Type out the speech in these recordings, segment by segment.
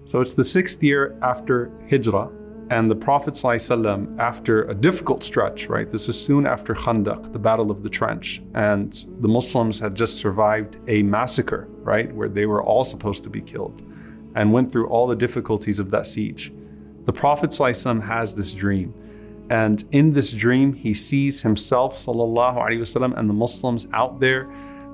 So it's the 6th year after Hijrah, and the Prophet ﷺ, after a difficult stretch, right? This is soon after Khandaq, the Battle of the Trench, and the Muslims had just survived a massacre, right? Where they were all supposed to be killed, and went through all the difficulties of that siege. The Prophet ﷺ has this dream, and in this dream, he sees himself, sallallahu alaihi wasallam, and the Muslims out there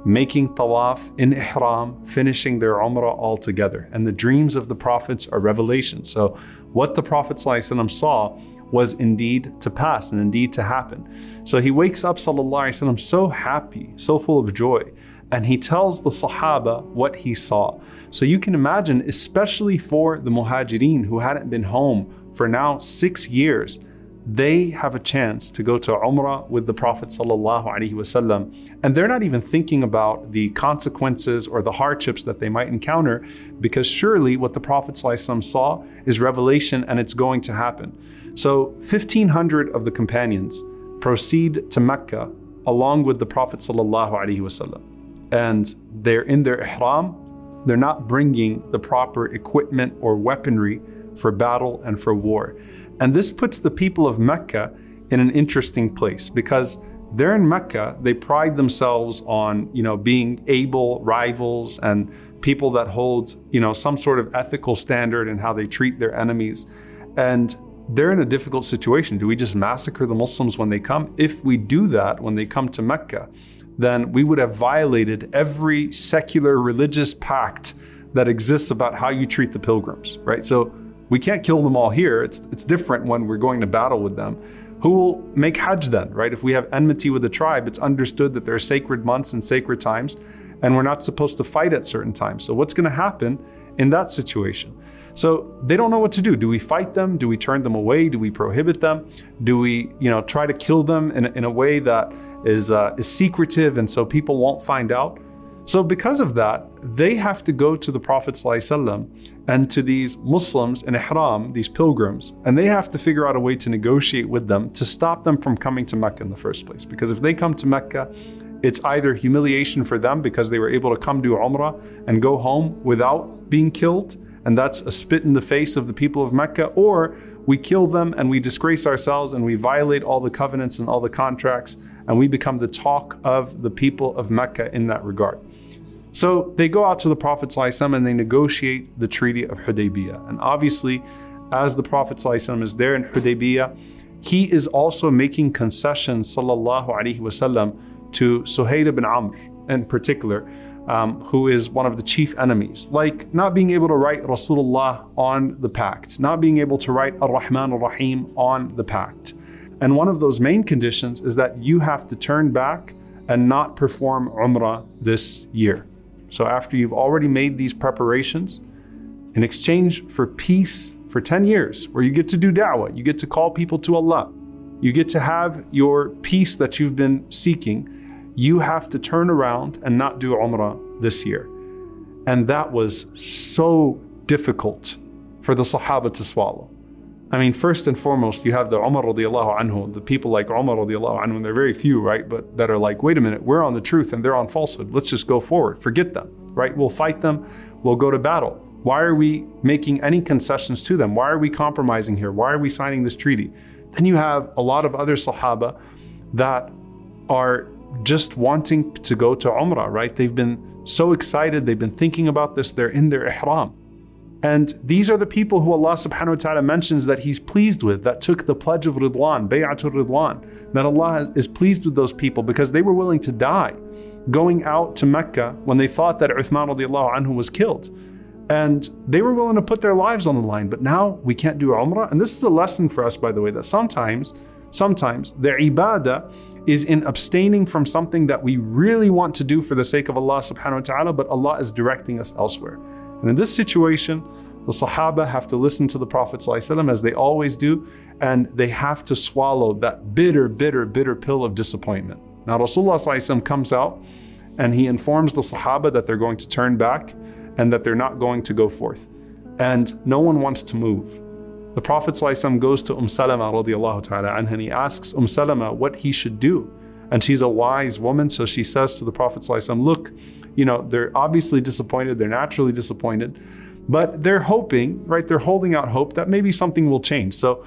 making tawaf in ihram, finishing their umrah all together. And the dreams of the prophets are revelations. So what the Prophet ﷺ saw was indeed to pass and indeed to happen. So he wakes up, sallallahu alaihi wasallam, so happy, so full of joy, and he tells the Sahaba what he saw. So you can imagine, especially for the Muhajirin who hadn't been home for now 6 years, they have a chance to go to Umrah with the Prophet ﷺ, and they're not even thinking about the consequences or the hardships that they might encounter, because surely what the Prophet ﷺ saw is revelation and it's going to happen. So 1,500 of the companions proceed to Mecca along with the Prophet ﷺ, and they're in their ihram. They're not bringing the proper equipment or weaponry for battle and for war. And this puts the people of Mecca in an interesting place, because they're in Mecca, they pride themselves on, being able rivals and people that hold, some sort of ethical standard in how they treat their enemies. And they're in a difficult situation. Do we just massacre the Muslims when they come? If we do that when they come to Mecca, then we would have violated every secular religious pact that exists about how you treat the pilgrims, right? So we can't kill them all here. It's different when we're going to battle with them. Who will make Hajj then, right? If we have enmity with the tribe, it's understood that there are sacred months and sacred times, and we're not supposed to fight at certain times. So what's going to happen in that situation? So they don't know what to do. Do we fight them? Do we turn them away? Do we prohibit them? Do we, try to kill them in a way that is secretive and so people won't find out? So because of that, they have to go to the Prophet ﷺ and to these Muslims in ihram, these pilgrims, and they have to figure out a way to negotiate with them to stop them from coming to Mecca in the first place. Because if they come to Mecca, it's either humiliation for them because they were able to come do Umrah and go home without being killed, and that's a spit in the face of the people of Mecca, or we kill them and we disgrace ourselves and we violate all the covenants and all the contracts, and we become the talk of the people of Mecca in that regard. So they go out to the Prophet ﷺ and they negotiate the Treaty of Hudaybiyah. And obviously, as the Prophet ﷺ is there in Hudaybiyah, he is also making concessions, sallallahu alaihi wasallam, to Suhail ibn Amr in particular, who is one of the chief enemies, like not being able to write Rasulullah on the pact, not being able to write Ar-Rahman Ar-Rahim on the pact. And one of those main conditions is that you have to turn back and not perform Umrah this year. So after you've already made these preparations, in exchange for peace for 10 years, where you get to do da'wah, you get to call people to Allah, you get to have your peace that you've been seeking, you have to turn around and not do Umrah this year. And that was so difficult for the Sahaba to swallow. I mean, first and foremost, you have the Umar radiallahu anhu, the people like Umar radiallahu anhu, and they're very few, right? But that are like, wait a minute, we're on the truth and they're on falsehood. Let's just go forward, forget them, right? We'll fight them, we'll go to battle. Why are we making any concessions to them? Why are we compromising here? Why are we signing this treaty? Then you have a lot of other Sahaba that are just wanting to go to Umrah, right? They've been so excited, they've been thinking about this, they're in their ihram. And these are the people who Allah subhanahu wa ta'ala mentions that He's pleased with, that took the pledge of Ridwan, Bay'atul Ridwan, that Allah is pleased with those people because they were willing to die going out to Mecca when they thought that Uthman radiallahu anhu was killed. And they were willing to put their lives on the line, but now we can't do Umrah. And this is a lesson for us, by the way, that sometimes the ibadah is in abstaining from something that we really want to do for the sake of Allah subhanahu wa ta'ala, but Allah is directing us elsewhere. And in this situation, the Sahaba have to listen to the Prophet ﷺ as they always do, and they have to swallow that bitter pill of disappointment. Now Rasulullah ﷺ comes out and he informs the Sahaba that they're going to turn back and that they're not going to go forth. And no one wants to move. The Prophet ﷺ goes to Salama radiallahu ta'ala anha, and he asks Salama what he should do. And she's a wise woman, so she says to the Prophet ﷺ, look, they're obviously disappointed, they're naturally disappointed, But they're hoping, right? They're holding out hope that maybe something will change. So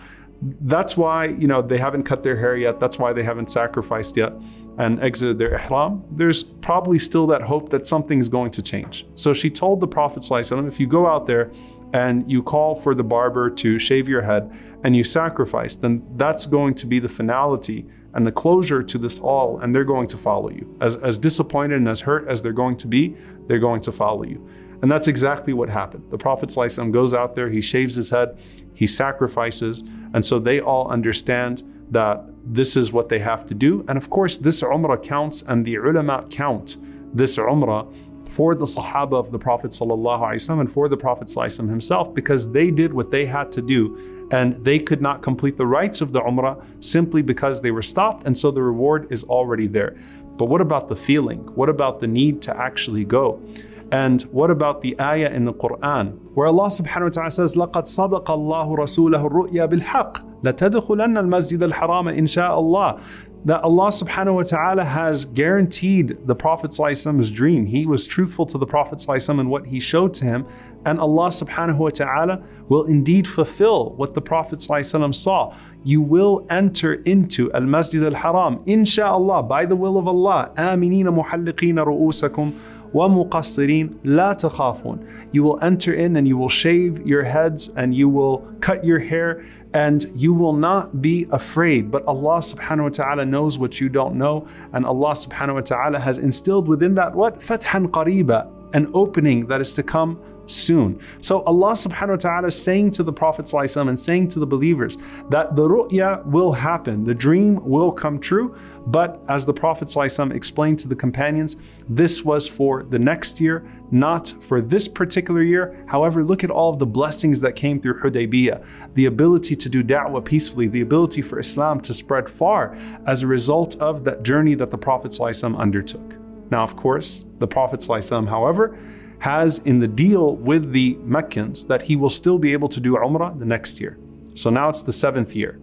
that's why, they haven't cut their hair yet. That's why they haven't sacrificed yet and exited their ihram. There's probably still that hope that something's going to change. So she told the Prophet ﷺ, if you go out there and you call for the barber to shave your head and you sacrifice, then that's going to be the finality and the closure to this all, and they're going to follow you. As disappointed and as hurt as they're going to be, they're going to follow you. And that's exactly what happened. The Prophet ﷺ goes out there, he shaves his head, he sacrifices, and so they all understand that this is what they have to do. And of course, this Umrah counts, and the ulama count this Umrah for the Sahaba of the Prophet ﷺ and for the Prophet ﷺ himself, because they did what they had to do, and they could not complete the rites of the Umrah simply because they were stopped, and so the reward is already there. But what about the feeling? What about the need to actually go? And what about the ayah in the Quran where Allah subhanahu wa ta'ala says, لَقَدْ صَدَقَ اللَّهُ رَسُولَهُ الرُّؤْيَا بِالْحَقِّ لَتَدْخُلَنَّ الْمَسْجِدَ الْحَرَامَ إِنْ شَاءَ اللَّهُ. That Allah subhanahu wa ta'ala has guaranteed the Prophet ﷺ's dream. He was truthful to the Prophet ﷺ and what he showed to him. And Allah subhanahu wa ta'ala will indeed fulfill what the Prophet ﷺ saw. You will enter into al-Masjid al-Haram, insha'Allah, by the will of Allah. آمِنِينَ مُحَلِّقِينَ رُؤُوسَكُمْ وَمُقَصِّرِينَ لَا تَخَافُونَ. You will enter in and you will shave your heads and you will cut your hair and you will not be afraid. But Allah subhanahu wa ta'ala knows what you don't know, and Allah subhanahu wa ta'ala has instilled within that what? Fathan qariba, an opening that is to come soon. So Allah subhanahu wa ta'ala is saying to the Prophet ﷺ and saying to the believers that the ru'ya will happen, the dream will come true. But as the Prophet ﷺ explained to the companions, this was for the next year, not for this particular year. However, look at all of the blessings that came through Hudaybiyah, the ability to do da'wah peacefully, the ability for Islam to spread far as a result of that journey that the Prophet ﷺ undertook. Now, of course, the Prophet ﷺ, however, has in the deal with the Meccans that he will still be able to do Umrah the next year. So now it's the 7th year.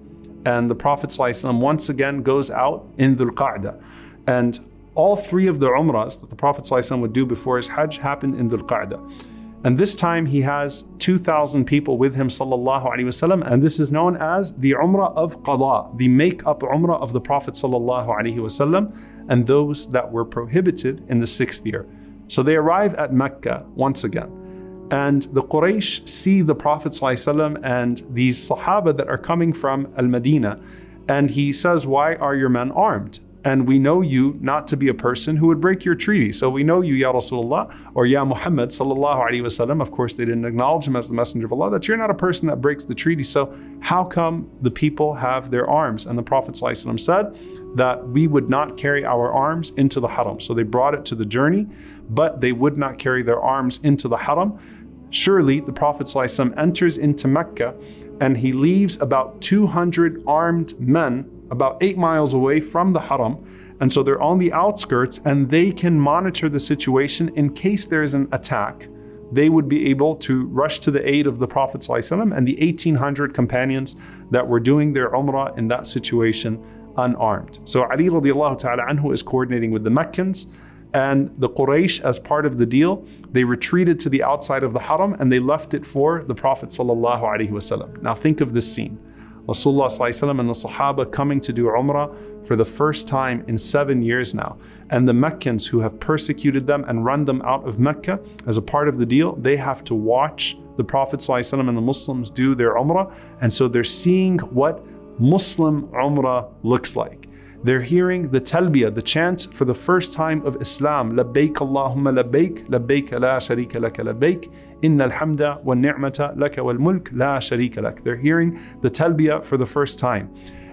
And the Prophet ﷺ once again goes out in Dhul Qa'dah. And all 3 of the Umrahs that the Prophet ﷺ would do before his Hajj happened in Dhul Qa'dah. And this time he has 2,000 people with him, sallallahu alaihi wasallam, and this is known as the Umrah of Qada, the make-up Umrah of the Prophet sallallahu alaihi wasallam, and those that were prohibited in the 6th year. So they arrive at Mecca once again, and the Quraysh see the Prophet ﷺ and these Sahaba that are coming from Al-Madinah, and he says, why are your men armed? And we know you not to be a person who would break your treaty. So we know you, Ya Rasulullah, or Ya Muhammad sallallahu alaihi wasallam. Of course, they didn't acknowledge him as the messenger of Allah, that you're not a person that breaks the treaty. So how come the people have their arms? And the Prophet ﷺ said that we would not carry our arms into the haram. So they brought it to the journey, but they would not carry their arms into the haram. Surely the Prophet ﷺ enters into Mecca and he leaves about 200 armed men about 8 miles away from the haram. And so they're on the outskirts and they can monitor the situation in case there's an attack. They would be able to rush to the aid of the Prophet ﷺ and the 1,800 companions that were doing their Umrah in that situation unarmed. So Ali radiallahu ta'ala anhu is coordinating with the Meccans, and the Quraysh, as part of the deal, they retreated to the outside of the haram and they left it for the Prophet sallallahu alaihi wasallam. Now think of this scene. Rasulullah sallallahu alaihi wasallam and the Sahaba coming to do Umrah for the first time in 7 years now. And the Meccans who have persecuted them and run them out of Mecca, as a part of the deal, they have to watch the Prophet sallallahu alaihi wasallam and the Muslims do their Umrah. And so they're seeing what Muslim Umrah looks like. They're hearing the talbiyah, the chant for the first time of Islam. Labbaik Allahumma labbaik, labbaik la sharika laka labbaik, innal hamda wa ni'mata laka wal mulk la sharika lak. They're hearing the talbiyah for the first time.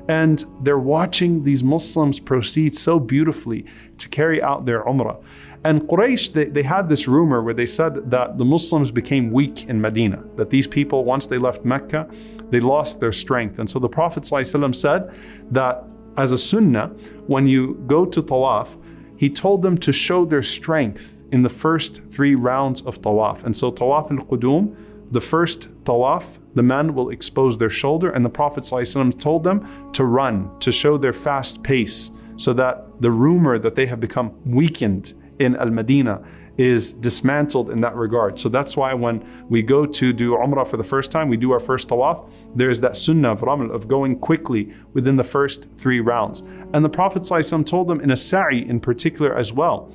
And they're watching these Muslims proceed so beautifully to carry out their Umrah. And Quraysh, they had this rumor where they said that the Muslims became weak in Medina, that these people, once they left Mecca, they lost their strength. And so the Prophet ﷺ said that as a sunnah, when you go to tawaf, he told them to show their strength in the first 3 rounds of tawaf. And so tawaf al-qudum, the first tawaf, the men will expose their shoulder, and the Prophet ﷺ told them to run, to show their fast pace, so that the rumor that they have become weakened in Al-Madinah is dismantled in that regard. So that's why when we go to do Umrah for the first time, we do our first tawaf, there's that sunnah of Raml of going quickly within the first 3 rounds. And the Prophet ﷺ told them in a sa'i in particular as well,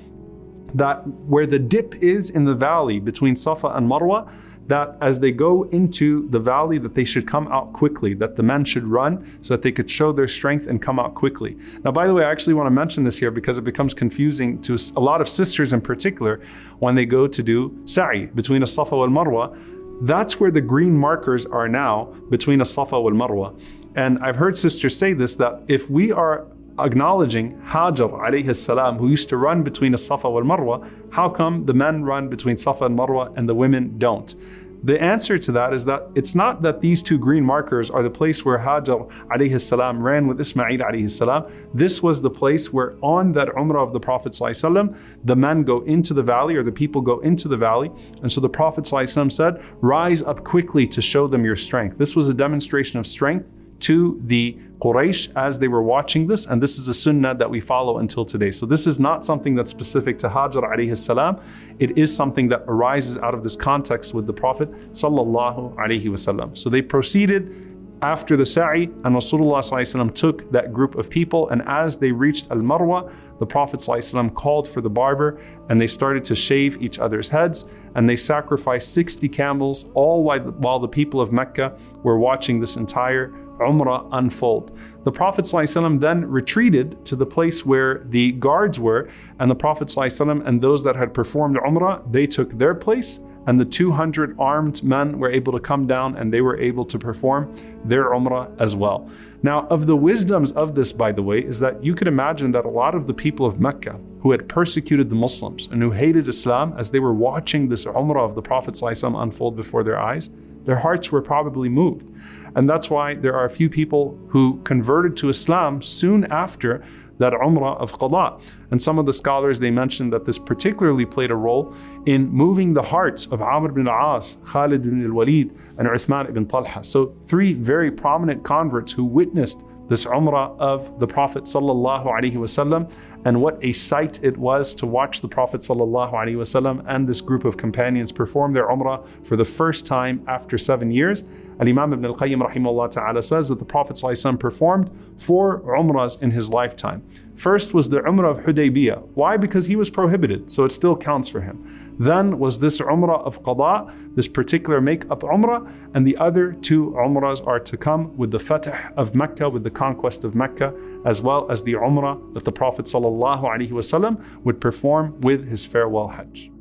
that where the dip is in the valley between Safa and Marwa, that as they go into the valley, that they should come out quickly, that the men should run so that they could show their strength and come out quickly. Now, by the way, I actually want to mention this here because it becomes confusing to a lot of sisters in particular when they go to do sa'i between a Safa wal Marwa. That's where the green markers are now between a Safa wal Marwa. And I've heard sisters say this, that if we are acknowledging Hajar alayhi salam, who used to run between a Safa wal Marwa, how come the men run between Safa and Marwa and the women don't? The answer to that is that it's not that these 2 green markers are the place where Hajar alayhi salam ran with Ismail alayhi salam. This was the place where on that Umrah of the Prophet ﷺ, the men go into the valley, or the people go into the valley. And so the Prophet ﷺ said, rise up quickly to show them your strength. This was a demonstration of strength to the Quraysh as they were watching this, and this is a sunnah that we follow until today. So this is not something that's specific to Hajar alayhi salam. It is something that arises out of this context with the Prophet sallallahu alaihi wasallam. So they proceeded after the sa'i, and Rasulullah sallallahu alaihi wasallam took that group of people, and as they reached Al-Marwa, the Prophet sallallahu alaihi wasallam called for the barber, and they started to shave each other's heads, and they sacrificed 60 camels, all while the people of Mecca were watching this entire Umrah unfold. The Prophet ﷺ then retreated to the place where the guards were, and the Prophet ﷺ and those that had performed Umrah, they took their place, and the 200 armed men were able to come down and they were able to perform their Umrah as well. Now, of the wisdoms of this, by the way, is that you could imagine that a lot of the people of Mecca who had persecuted the Muslims and who hated Islam, as they were watching this Umrah of the Prophet ﷺ unfold before their eyes, their hearts were probably moved. And that's why there are a few people who converted to Islam soon after that Umrah of Qada. And some of the scholars, they mentioned that this particularly played a role in moving the hearts of Amr ibn al-As, Khalid ibn al-Walid, and Uthman ibn Talha. So 3 very prominent converts who witnessed this Umrah of the Prophet sallallahu alaihi wasallam, and what a sight it was to watch the Prophet sallallahu alaihi wasallam and this group of companions perform their Umrah for the first time after 7 years. Al-Imam Ibn al-Qayyim rahimahullah ta'ala says that the Prophet sallallahu alaihi wasallam performed 4 Umrahs in his lifetime. First was the Umrah of Hudaybiyah. Why? Because he was prohibited, so it still counts for him. Then was this Umrah of Qada, this particular make-up Umrah, and the other 2 Umrahs are to come with the Fatah of Mecca, with the conquest of Mecca, as well as the Umrah that the Prophet sallallahu alaihi wasallam would perform with his farewell Hajj.